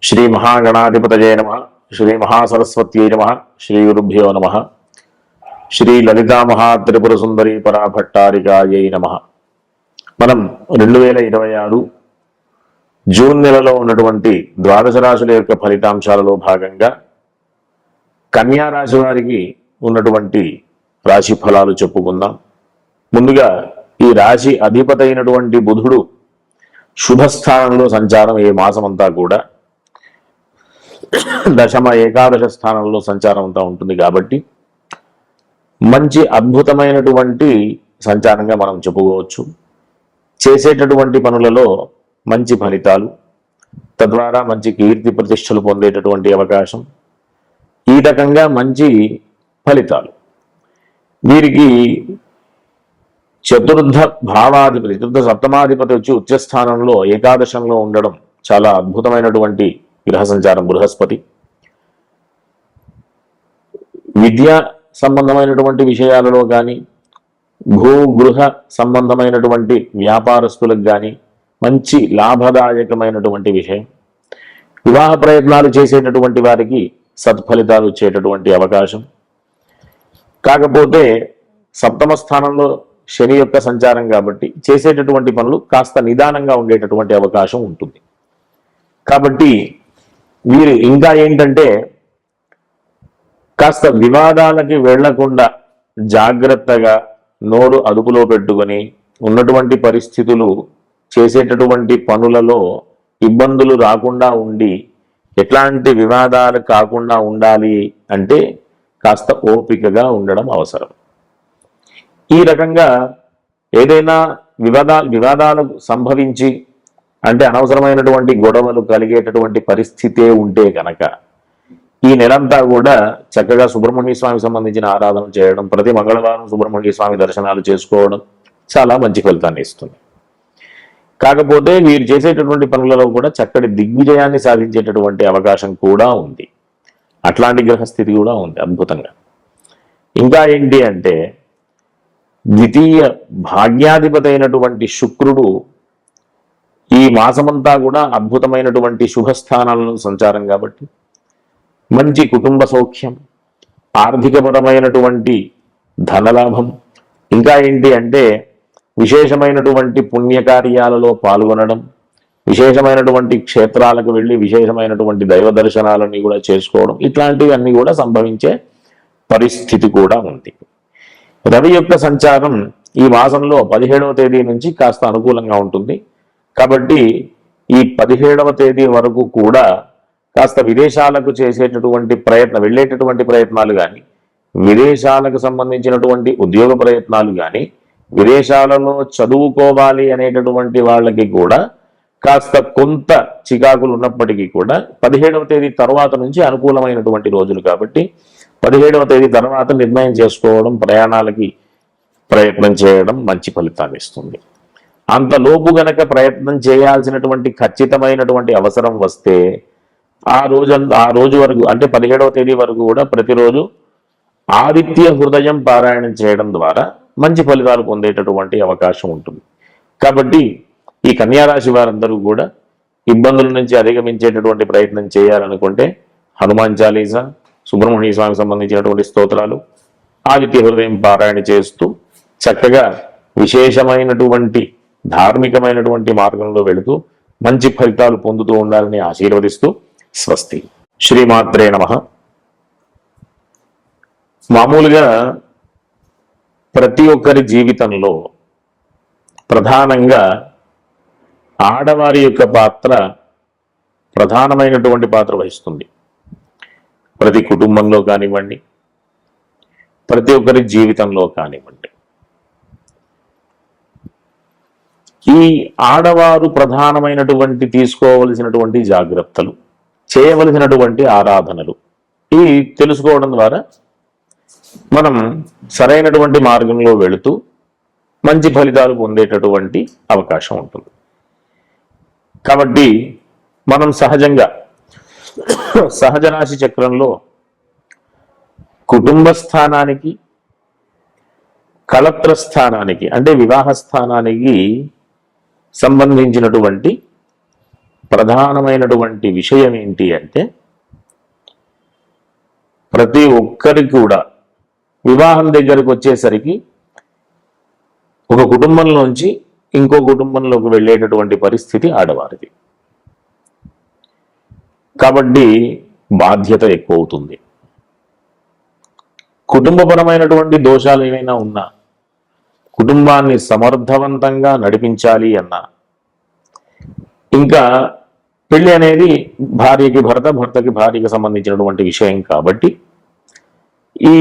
శ్రీ మహాగణాధిపతయే నమః. శ్రీ మహాసరస్వత్యై నమః. శ్రీ గురుభ్యో నమః. శ్రీ లలితా మహాత్రిపుర సుందరి పరాభట్టారికాయై నమః. మనం 2026 జూన్ నెలలో ఉన్నటువంటి ద్వాదశ రాశుల యొక్క ఫలితాంశాలలో భాగంగా కన్యా రాశి వారికి ఉన్నటువంటి రాశి ఫలాలు చెప్పుకుందాం. ముందుగా ఈ రాశి అధిపతి అయినటువంటి బుధుడు శుభస్థానంలో సంచారం ఈ మాసమంతా కూడా దశమ ఏకాదశ స్థానంలో సంచారం అంతా ఉంటుంది కాబట్టి మంచి అద్భుతమైనటువంటి సంచారంగా మనం చెప్పుకోవచ్చు. చేసేటటువంటి పనులలో మంచి ఫలితాలు, తద్వారా మంచి కీర్తి ప్రతిష్టలు పొందేటటువంటి అవకాశం, ఈ రకంగా మంచి ఫలితాలు. వీరికి చతుర్థ భావాధిపతి, చతుర్థ సప్తమాధిపతి వచ్చి ఉచ్చస్థానంలో ఏకాదశంలో ఉండడం చాలా అద్భుతమైనటువంటి గ్రహ సంచారం. బృహస్పతి విద్యా సంబంధమైనటువంటి విషయాలలో కానీ, భూగృహ సంబంధమైనటువంటి వ్యాపారస్తులకు కానీ మంచి లాభదాయకమైనటువంటి విషయం. వివాహ ప్రయత్నాలు చేసేటటువంటి వారికి సత్ఫలితాలు వచ్చేటటువంటి అవకాశం. కాకపోతే సప్తమ స్థానంలో శని యొక్క సంచారం కాబట్టి చేసేటటువంటి పనులు కాస్త నిదానంగా ఉండేటటువంటి అవకాశం ఉంటుంది. కాబట్టి వీరు ఇంకా ఏంటంటే కాస్త వివాదాలకి వెళ్లకుండా జాగ్రత్తగా నోరు అదుపులో పెట్టుకొని ఉన్నటువంటి పరిస్థితులు, చేసేటటువంటి పనులలో ఇబ్బందులు రాకుండా ఉండి ఎట్లాంటి వివాదాలు కాకుండా ఉండాలి అంటే కాస్త ఓపికగా ఉండడం అవసరం. ఈ రకంగా ఏదైనా వివాదాలు సంభవించి అంటే అనవసరమైనటువంటి గొడవలు కలిగేటటువంటి పరిస్థితే ఉంటే కనుక ఈ నెలంతా కూడా చక్కగా సుబ్రహ్మణ్య స్వామికి సంబంధించిన ఆరాధన చేయడం, ప్రతి మంగళవారం సుబ్రహ్మణ్య స్వామి దర్శనాలు చేసుకోవడం చాలా మంచి ఫలితాన్ని ఇస్తుంది. కాకపోతే వీరు చేసేటటువంటి పనులలో కూడా చక్కటి దిగ్విజయాన్ని సాధించేటటువంటి అవకాశం కూడా ఉంది. అట్లాంటి గ్రహస్థితి కూడా ఉంది అద్భుతంగా. ఇంకా ఏంటి అంటే ద్వితీయ భాగ్యాధిపతి అయినటువంటి శుక్రుడు ఈ మాసమంతా కూడా అద్భుతమైనటువంటి శుభస్థానాలను సంచారం కాబట్టి మంచి కుటుంబ సౌఖ్యం, ఆర్థికపరమైనటువంటి ధనలాభం, ఇంకా ఏంటి అంటే విశేషమైనటువంటి పుణ్యకార్యాలలో పాల్గొనడం, విశేషమైనటువంటి క్షేత్రాలకు వెళ్ళి విశేషమైనటువంటి దైవ దర్శనాలన్నీ కూడా చేసుకోవడం, ఇట్లాంటివన్నీ కూడా సంభవించే పరిస్థితి కూడా ఉంది. రవి యొక్క సంచారం ఈ మాసంలో 17వ తేదీ నుంచి కాస్త అనుకూలంగా ఉంటుంది కాబట్టి ఈ 17వ తేదీ వరకు కూడా కాస్త విదేశాలకు చేసేటటువంటి వెళ్ళేటటువంటి ప్రయత్నాలు కానీ, విదేశాలకు సంబంధించినటువంటి ఉద్యోగ ప్రయత్నాలు కానీ, విదేశాలలో చదువుకోవాలి అనేటటువంటి వాళ్ళకి కూడా కాస్త కొంత చికాకులు ఉన్నప్పటికీ కూడా 17వ తేదీ తర్వాత నుంచి అనుకూలమైనటువంటి రోజులు కాబట్టి 17వ తేదీ తర్వాత నిర్ణయం చేసుకోవడం, ప్రయాణాలకి ప్రయత్నం చేయడం మంచి ఫలితాన్ని ఇస్తుంది. అంతలోపు గనక ప్రయత్నం చేయాల్సినటువంటి ఖచ్చితమైనటువంటి అవసరం వస్తే ఆ రోజు వరకు అంటే 17వ తేదీ వరకు కూడా ప్రతిరోజు ఆదిత్య హృదయం పారాయణం చేయడం ద్వారా మంచి ఫలితాలు పొందేటటువంటి అవకాశం ఉంటుంది. కాబట్టి ఈ కన్యారాశి వారందరూ కూడా ఇబ్బందుల నుంచి అధిగమించేటటువంటి ప్రయత్నం చేయాలనుకుంటే హనుమాన్ చాలీసా, సుబ్రహ్మణ్య స్వామికి సంబంధించినటువంటి స్తోత్రాలు, ఆదిత్య హృదయం పారాయణ చేస్తూ చక్కగా విశేషమైనటువంటి ధార్మికమైనటువంటి మార్గంలో వెళుతూ మంచి ఫలితాలు పొందుతూ ఉండాలని ఆశీర్వదిస్తూ స్వస్తి. శ్రీమాత్రే నమః. మామూలుగా ప్రతి ఒక్కరి జీవితంలో ప్రధానంగా ఆడవారి యొక్క పాత్ర ప్రధానమైనటువంటి పాత్ర వహిస్తుంది. ప్రతి కుటుంబంలో కానివ్వండి, ప్రతి ఒక్కరి జీవితంలో కానివ్వండి. ఈ ఆడవారు ప్రధానమైనటువంటి తీసుకోవలసినటువంటి జాగ్రత్తలు, చేయవలసినటువంటి ఆరాధనలు ఇవి తెలుసుకోవడం ద్వారా మనం సరైనటువంటి మార్గంలో వెళుతూ మంచి ఫలితాలు పొందేటటువంటి అవకాశం ఉంటుంది. కాబట్టి మనం సహజంగా సహజ రాశి చక్రంలో కుటుంబ స్థానానికి, కళత్ర స్థానానికి అంటే వివాహ స్థానానికి సంబంధించినటువంటి ప్రధానమైనటువంటి విషయం ఏంటి అంటే ప్రతి ఒక్కరికి కూడా వివాహం దగ్గరకు వచ్చేసరికి ఒక కుటుంబంలోంచి ఇంకో కుటుంబంలోకి వెళ్ళేటటువంటి పరిస్థితి ఆడవారిది. కాబట్టి బాధ్యత ఎక్కువ అవుతుంది. కుటుంబపరమైనటువంటి దోషాలు ఏమైనా ఉన్నా, కుటుంబాన్ని సమర్థవంతంగా నడిపించాలి అన్నా, ఇంకా పెళ్లి అనేది భార్యకి భర్త, భర్తకి భార్యకి సంబంధించినటువంటి విషయం కాబట్టి ఈ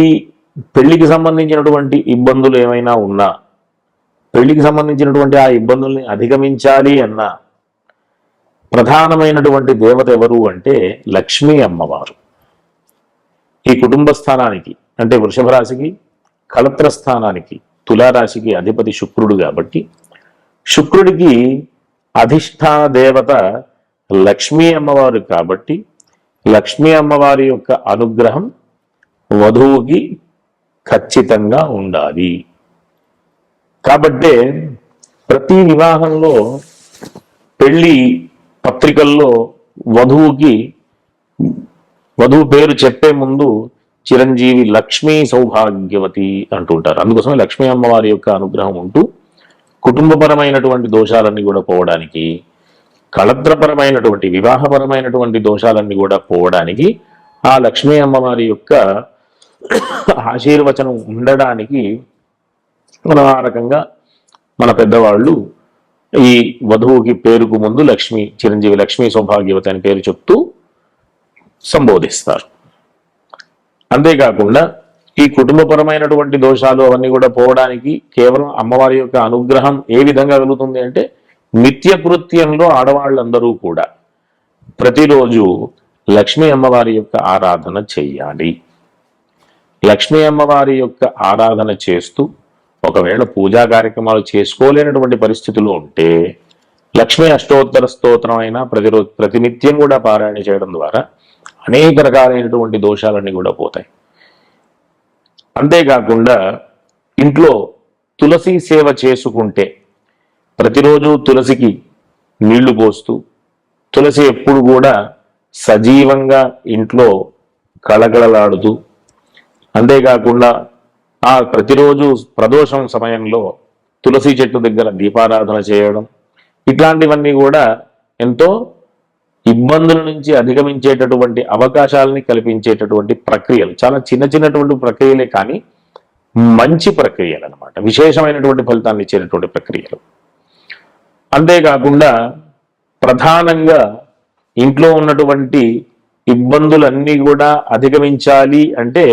పెళ్లికి సంబంధించినటువంటి ఇబ్బందులు ఏమైనా ఉన్నా, పెళ్లికి సంబంధించినటువంటి ఆ ఇబ్బందుల్ని అధిగమించాలి అన్నా ప్రధానమైనటువంటి దేవత ఎవరు అంటే లక్ష్మీ అమ్మవారు. ఈ కుటుంబ స్థానానికి అంటే వృషభ రాశికి, కళత్ర స్థానానికి తులారాశికి అధిపతి శుక్రుడు కాబట్టి శుక్రుడికి అధిష్టాన దేవత లక్ష్మీ అమ్మవారు కాబట్టి లక్ష్మీ అమ్మవారి యొక్క అనుగ్రహం వధువుకి ఖచ్చితంగా ఉండాలి. కాబట్టే ప్రతి వివాహంలో పెళ్లి పత్రికల్లో వధువు పేరు చెప్పే ముందు చిరంజీవి లక్ష్మీ సౌభాగ్యవతి అంటుంటారు. అందుకోసమే లక్ష్మీ అమ్మవారి యొక్క అనుగ్రహం ఉంటూ కుటుంబపరమైనటువంటి దోషాలన్నీ కూడా పోవడానికి, కళత్రపరమైనటువంటి వివాహపరమైనటువంటి దోషాలన్నీ కూడా పోవడానికి ఆ లక్ష్మీ అమ్మవారి యొక్క ఆశీర్వచనం ఉండడానికి మనం ఆ రకంగా మన పెద్దవాళ్ళు ఈ వధువుకి పేరుకు ముందు చిరంజీవి లక్ష్మీ సౌభాగ్యవతి అని పేరు చెప్తూ సంబోధిస్తారు. అంతేకాకుండా ఈ కుటుంబపరమైనటువంటి దోషాలు అవన్నీ కూడా పోవడానికి కేవలం అమ్మవారి యొక్క అనుగ్రహం ఏ విధంగా కలుగుతుంది అంటే నిత్యకృత్యంలో ఆడవాళ్ళందరూ కూడా ప్రతిరోజు లక్ష్మీ అమ్మవారి యొక్క ఆరాధన చెయ్యాలి. లక్ష్మీ అమ్మవారి యొక్క ఆరాధన చేస్తూ ఒకవేళ పూజా కార్యక్రమాలు చేసుకోలేనటువంటి పరిస్థితులు ఉంటే లక్ష్మీ అష్టోత్తర స్తోత్రం అయినా ప్రతినిత్యం కూడా పారాయణ చేయడం ద్వారా అనేక రకాలైనటువంటి దోషాలన్నీ కూడా పోతాయి. అంతేకాకుండా ఇంట్లో తులసి సేవ చేసుకుంటే ప్రతిరోజు తులసికి నీళ్లు పోస్తూ తులసి ఎప్పుడు కూడా సజీవంగా ఇంట్లో కళకళలాడుతూ, అంతేకాకుండా ఆ ప్రతిరోజు ప్రదోషం సమయంలో తులసి చెట్టు దగ్గర దీపారాధన చేయడం, ఇట్లాంటివన్నీ కూడా ఎంతో ఇబ్బందుల నుంచి అధిగమించేటటువంటి అవకాశాలని కల్పించేటటువంటి ప్రక్రియలు. చాలా చిన్నటువంటి ప్రక్రియలే కానీ మంచి ప్రక్రియలు అన్నమాట, విశేషమైనటువంటి ఫలితాన్ని ఇచ్చేటటువంటి ప్రక్రియలు. అంతేకాకుండా ప్రధానంగా ఇంట్లో ఉన్నటువంటి ఇబ్బందులన్నీ కూడా అధిగమించాలి అంటే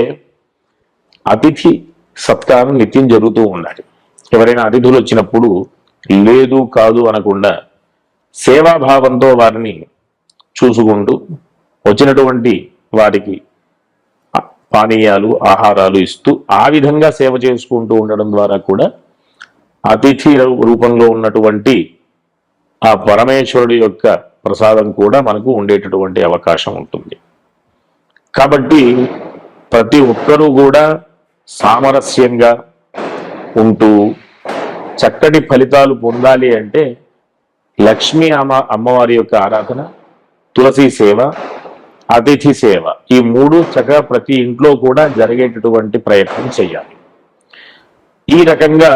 అతిథి సత్కారం నిత్యం జరుగుతూ ఉండాలి. ఎవరైనా అతిథులు వచ్చినప్పుడు లేదు కాదు అనకుండా సేవాభావంతో వారిని చూసుకుంటూ వచ్చినటువంటి వారికి పానీయాలు ఆహారాలు ఇస్తూ ఆ విధంగా సేవ చేసుకుంటూ ఉండడం ద్వారా కూడా అతిథి రూపంలో ఉన్నటువంటి ఆ పరమేశ్వరుడి యొక్క ప్రసాదం కూడా మనకు ఉండేటటువంటి అవకాశం ఉంటుంది. కాబట్టి ప్రతి ఒక్కరూ కూడా సామరస్యంగా ఉంటూ చక్కటి ఫలితాలు పొందాలి అంటే లక్ష్మీ అమ్మవారి యొక్క ఆరాధన, తులసి సేవ, అతిథి సేవ, ఈ మూడు చక్కగా ప్రతి ఇంట్లో కూడా జరిగేటటువంటి ప్రయత్నం చేయాలి. ఈ రకంగా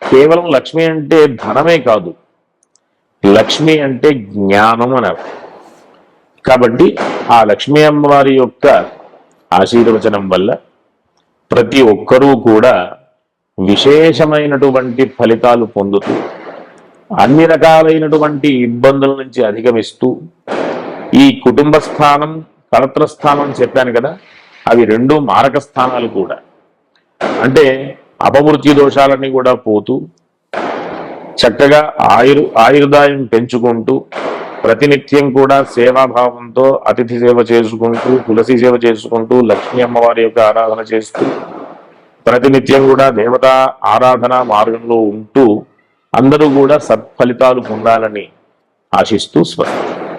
కేవలం లక్ష్మి అంటే ధనమే కాదు, లక్ష్మి అంటే జ్ఞానం అని అర్థం. కాబట్టి ఆ లక్ష్మీ అమ్మవారి యొక్క ఆశీర్వచనం వల్ల ప్రతి ఒక్కరూ కూడా విశేషమైనటువంటి ఫలితాలు పొందుతూ అన్ని రకాలైనటువంటి ఇబ్బందుల నుంచి అధిగమిస్తూ ఈ కుటుంబ స్థానం, కళత్ర స్థానం చెప్పాను కదా, అవి రెండు మారక స్థానాలు కూడా. అంటే అపమృత్యు దోషాలన్నీ కూడా పోతూ చక్కగా ఆయుర్దాయం పెంచుకుంటూ ప్రతినిత్యం కూడా సేవాభావంతో అతిథి సేవ చేసుకుంటూ, తులసి సేవ చేసుకుంటూ, లక్ష్మీ అమ్మవారి యొక్క ఆరాధన చేస్తూ ప్రతినిత్యం కూడా దేవతా ఆరాధన మార్గంలో ఉంటూ అందరూ కూడా సత్ఫలితాలు పొందాలని ఆశిస్తూ స్వస్తి.